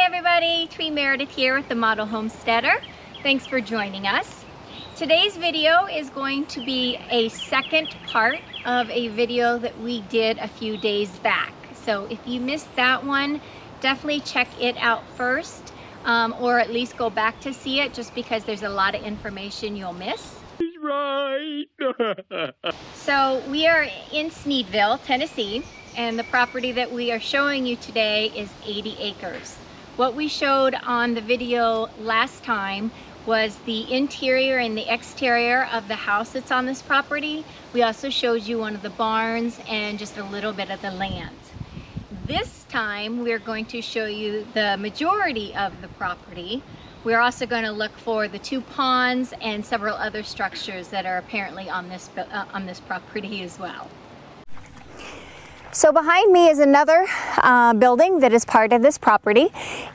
everybody, TWEE Meredith here with the Model Homesteader. Thanks for joining us. Today's video is going to be a second part of a video that we did a few days back. So if you missed that one, definitely check it out first, or at least go back to see it, just because there's a lot of information you'll miss. He's right. So we are in Sneedville, Tennessee, and the property that we are showing you today is 80 acres. What we showed on the video last time was the interior and the exterior of the house that's on this property. We also showed you one of the barns and just a little bit of the land. This time we're going to show you the majority of the property. We're also going to look for the 2 ponds and several other structures that are apparently on this property as well. So behind me is another building that is part of this property.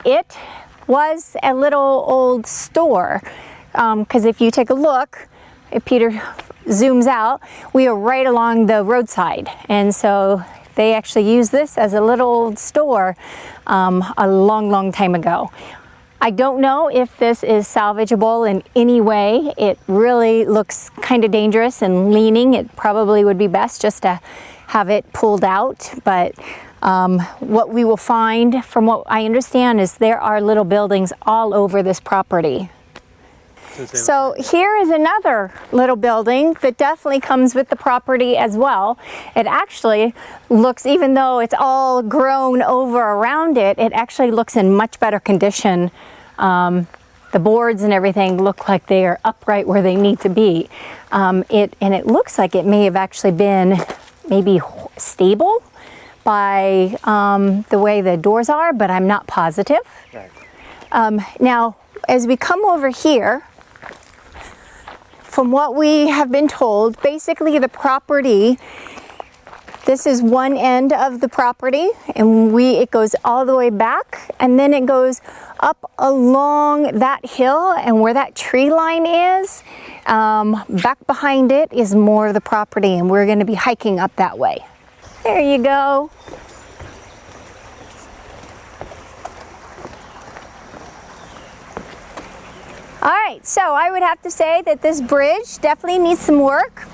It was a little old store, because if you take a look, if Peter zooms out, we are right along the roadside, and so they actually used this as a little old store a long time ago. I don't know if this is salvageable in any way. It really looks kind of dangerous and leaning. It probably would be best just to have it pulled out, but what we will find, from what I understand, is there are little buildings all over this property. So here is another little building that definitely comes with the property as well. It actually looks, even though it's all grown over around it, it actually looks in much better condition. The boards and everything look like they are upright where they need to be. And it looks like it may have actually been maybe stable by the way the doors are, but I'm not positive. Right. Now, as we come over here, from what we have been told, basically the property, this is one end of the property, and it goes all the way back, and then it goes up along that hill, and where that tree line is, back behind it is more of the property, and we're going to be hiking up that way. There you go. All right, so I would have to say that this bridge definitely needs some work.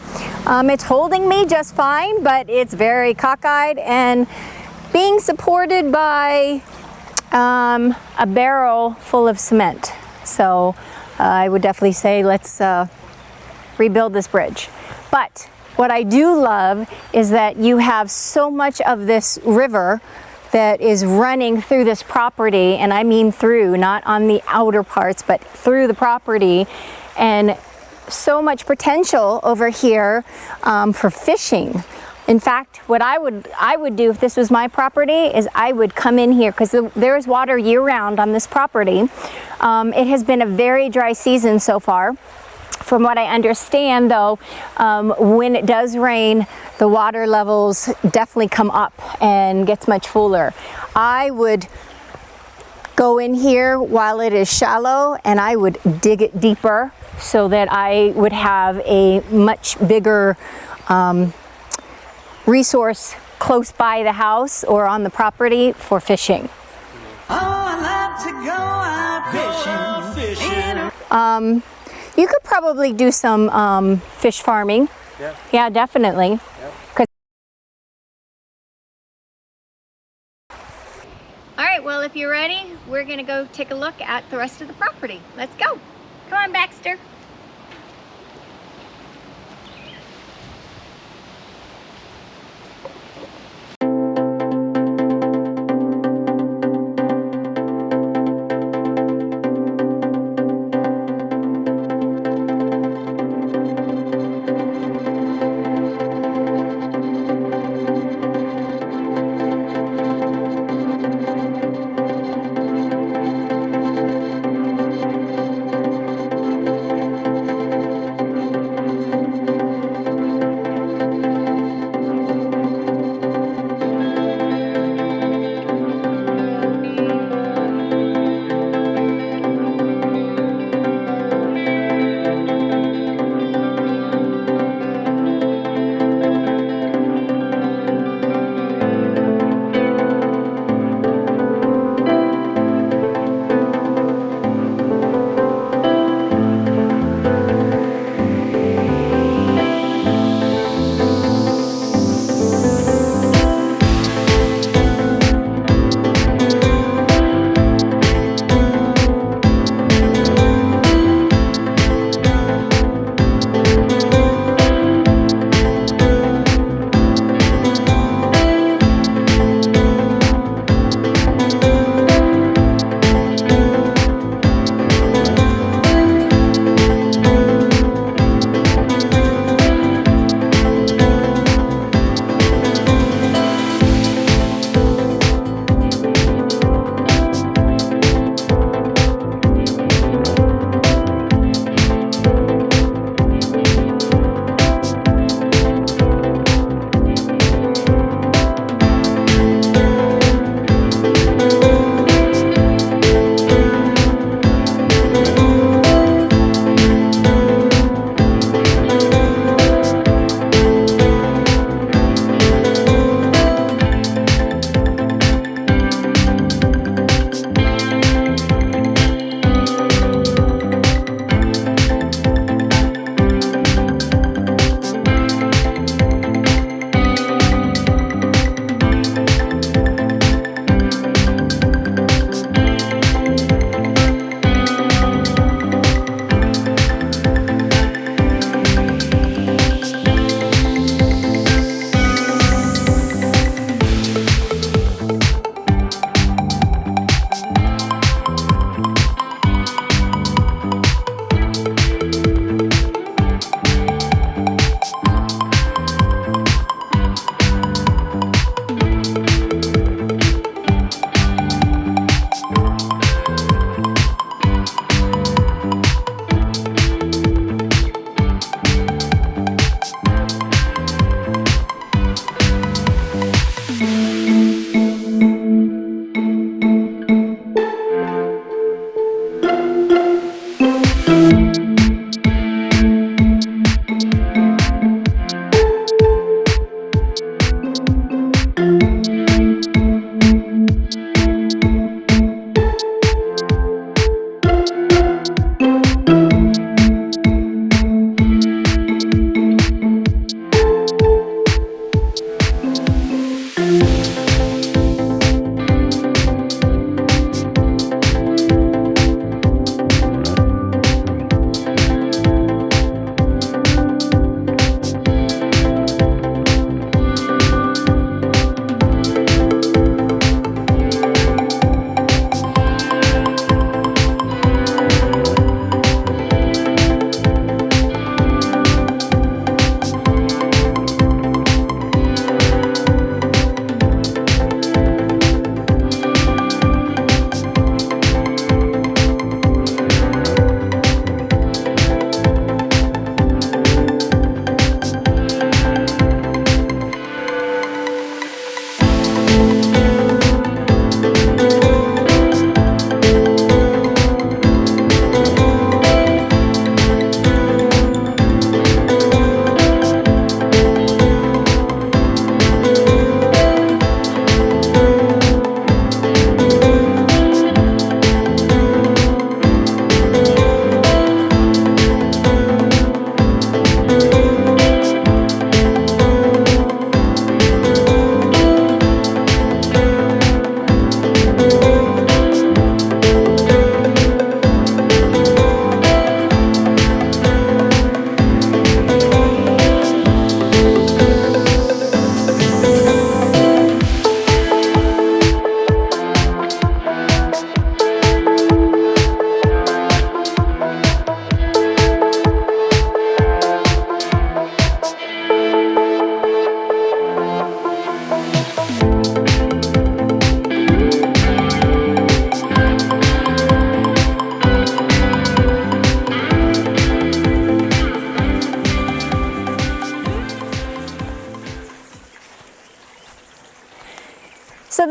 It's holding me just fine, but it's very cockeyed and being supported by a barrel full of cement. So I would definitely say let's rebuild this bridge. But what I do love is that you have so much of this river that is running through this property, and I mean through, not on the outer parts, but through the property, and so much potential over here for fishing. In fact, what I would do if this was my property is I would come in here, because there is water year-round on this property. It has been a very dry season so far. From what I understand, though, when it does rain, the water levels definitely come up and gets much fuller. I would go in here while it is shallow, and I would dig it deeper so that I would have a much bigger resource close by the house or on the property for fishing. Oh, I love to go out fishing. You could probably do some fish farming. Yeah. Yeah, definitely. Yeah. All right, well, if you're ready, we're going to go take a look at the rest of the property. Let's go. Come on, Baxter.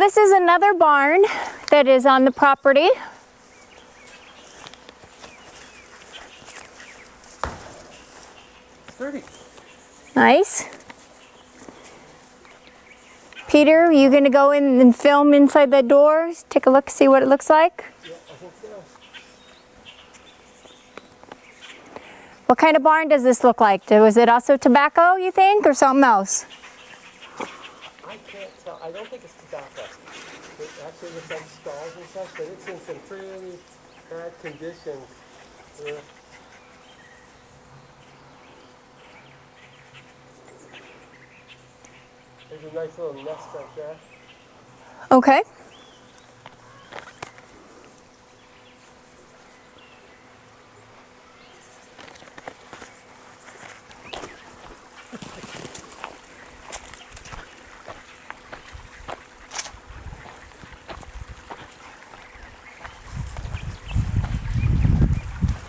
this is another barn that is on the property. Sturdy. Nice. Peter, you gonna go in and film inside that door? Take a look, see what it looks like? Yeah, I think so. What kind of barn does this look like? Was it also tobacco, you think, or something else? I can't tell. I don't think it's tobacco. It actually looks like stalls and stuff, but it's in some pretty bad condition. There's a nice little nest right there. Okay.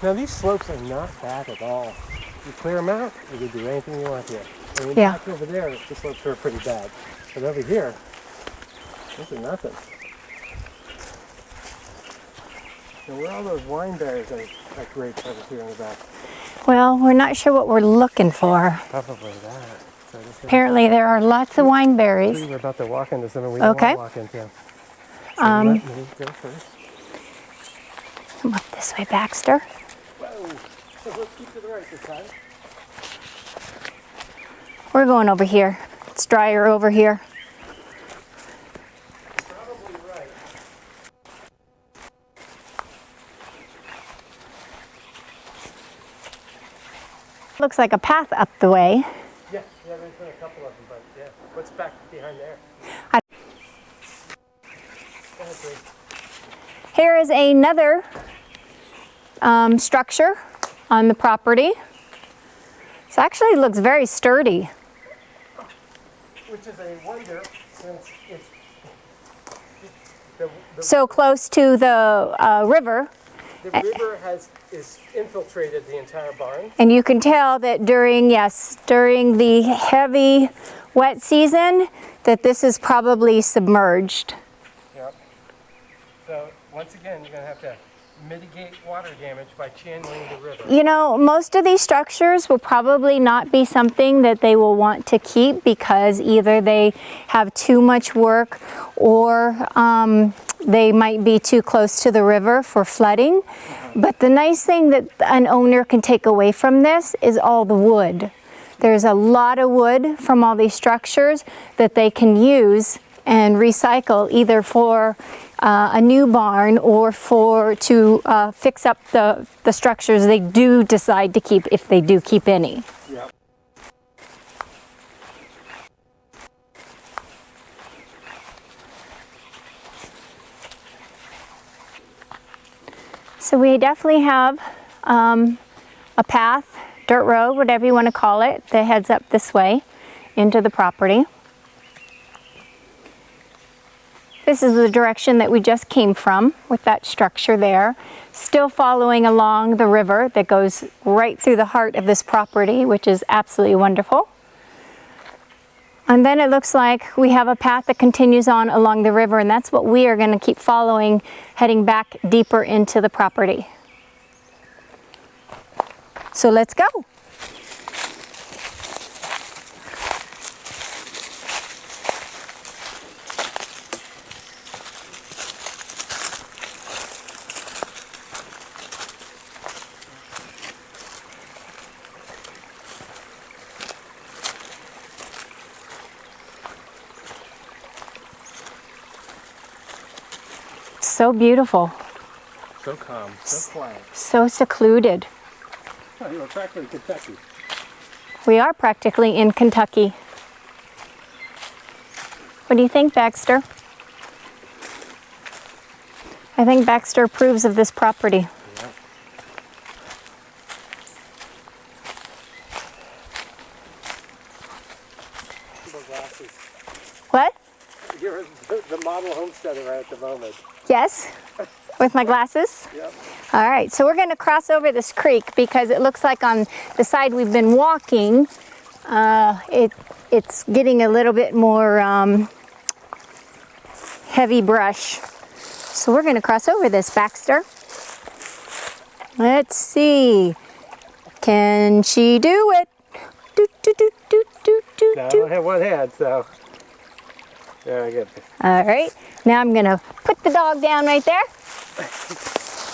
Now these slopes are not bad at all. You clear them out, you can do anything you want here. And Yeah. back over there, the slopes are pretty bad. But over here, this is nothing. And where are all those wine berries and that grapes over here in the back? Well, we're not sure what we're looking for. Probably that. So Apparently there are lots of wine berries. we're about to walk into something we don't Okay. want to walk into. So let me go first. Come up this way, Baxter. Whoa! So let's keep to the right this time. We're going over here. It's drier over here. Probably right. Looks like a path up the way. Yeah, there's been a couple of them, but yeah. What's back behind there? I- Go ahead, please. Here is another structure on the property. It actually looks very sturdy. Which is a wonder since it's the So close to the river. river is infiltrated the entire barn. And you can tell that during the heavy wet season, that this is probably submerged. Yep. So once again, you're going to have to mitigate water damage by channeling the river. You know, most of these structures will probably not be something that they will want to keep because either they have too much work or they might be too close to the river for flooding. But the nice thing that an owner can take away from this is all the wood. There's a lot of wood from all these structures that they can use and recycle either for a new barn or to fix up the structures they do decide to keep, if they do keep any. Yep. So we definitely have a path, dirt road, whatever you want to call it, that heads up this way into the property. This is the direction that we just came from with that structure there. Still following along the river that goes right through the heart of this property, which is absolutely wonderful. And then it looks like we have a path that continues on along the river, and that's what we are going to keep following, heading back deeper into the property. So let's go. So beautiful, So calm, so quiet. so secluded. Oh, you're practically in Kentucky. We are practically in Kentucky. What do you think, Baxter? I think Baxter approves of this property. Yeah. Glasses. What? You're the model homesteader right at the moment. Yes, with my glasses. Yep. All right, so we're going to cross over this creek because it looks like on the side we've been walking, it's getting a little bit more heavy brush. So we're gonna cross over this, Baxter. Let's see. Can she do it? Do, do, do, do, do, do, No, I do. don't have one hand, so. There, I get this. All right, now I'm gonna put the dog down right there.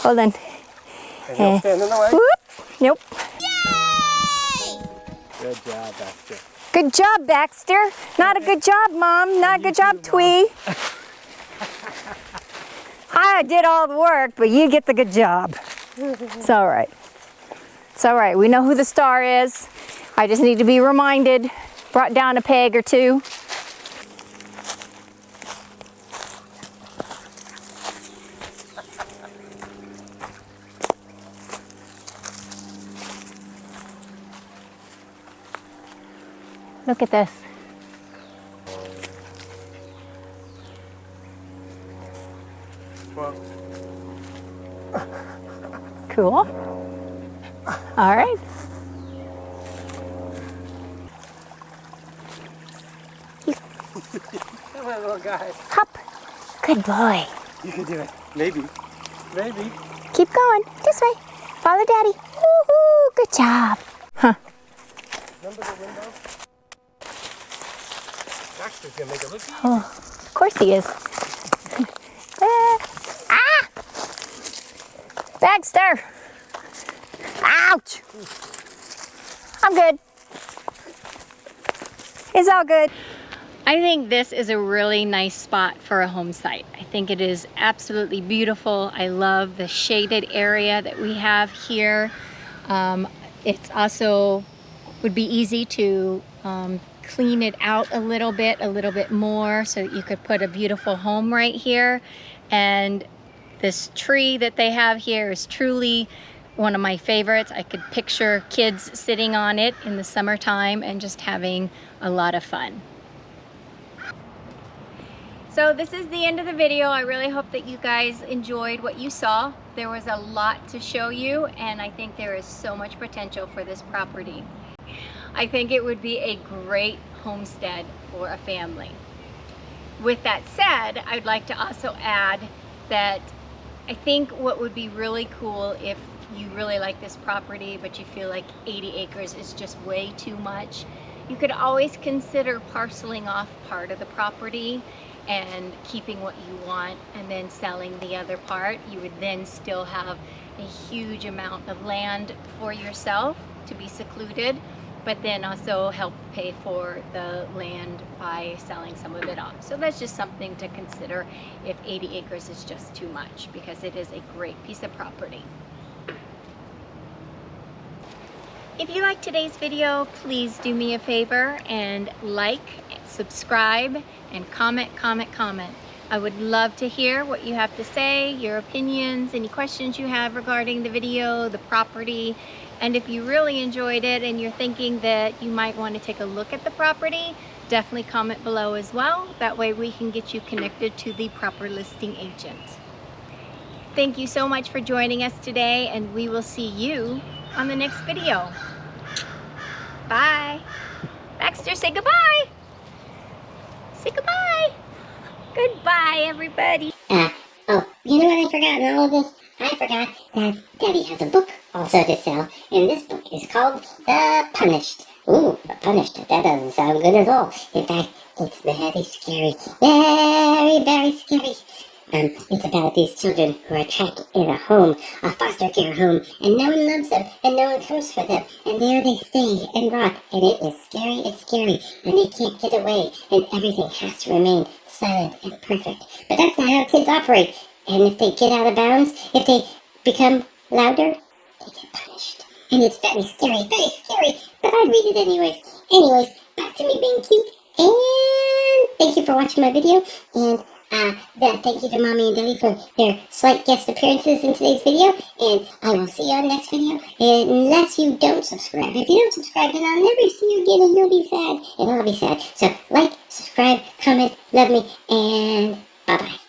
Hold on. And he'll stand in the way. Whoop. Nope. Good job, Baxter. Good job, Baxter. Not a good job, Mom. Not a good job, Twee. I did all the work, but you get the good job. It's all right. It's all right. We know who the star is. I just need to be reminded. Brought down a peg or two. Look at this. Well, Cool. All right. come on, little guy. Hop. Good boy. You can do it. Maybe. Maybe. Keep going. This way. Follow Daddy. Woohoo! Good job. Huh. Remember the window? Baxter's gonna make it look easy. Oh, of course he is. Ah! Baxter! Ouch! I'm good. It's all good. I think this is a really nice spot for a home site. I think it is absolutely beautiful. I love the shaded area that we have here. It's also would be easy to clean it out a little bit more so that you could put a beautiful home right here. And this tree that they have here is truly one of my favorites. I could picture kids sitting on it in the summertime and just having a lot of fun. So this is the end of the video. I really hope that you guys enjoyed what you saw. There was a lot to show you, and I think there is so much potential for this property. I think it would be a great homestead for a family. With that said, I'd like to also add that I think what would be really cool if you really like this property but you feel like 80 acres is just way too much, you could always consider parceling off part of the property and keeping what you want and then selling the other part. You would then still have a huge amount of land for yourself to be secluded, but then also help pay for the land by selling some of it off. So that's just something to consider if 80 acres is just too much, because it is a great piece of property. If you liked today's video, please do me a favor and like, subscribe, and comment. I would love to hear what you have to say, your opinions, any questions you have regarding the video, the property. And if you really enjoyed it and you're thinking that you might want to take a look at the property, definitely comment below as well. That way we can get you connected to the proper listing agent. Thank you so much for joining us today, and we will see you on the next video. Bye. Baxter, say goodbye. Say goodbye. Goodbye, everybody. Oh, you know what I forgot in all of this? I forgot that Daddy has a book also to sell, and this book is called The Punished. Ooh, The Punished. That doesn't sound good at all. In fact, it's very scary. Very, very scary. It's about these children who are trapped in a home, a foster care home, and no one loves them, and no one comes for them, and there they stay and rot, and it is scary, it's scary, and they can't get away, and everything has to remain silent and perfect. But that's not how kids operate, and if they get out of bounds, if they become louder, they get punished. And it's very scary, but I'd read it anyways. Anyways, back to me being cute, and thank you for watching my video, and thank you to Mommy and Daddy for their slight guest appearances in today's video, and I will see you on next video, unless you don't subscribe. If you don't subscribe, then I'll never see you again, and you'll be sad, and I'll be sad. So, like, subscribe, comment, love me, and bye-bye.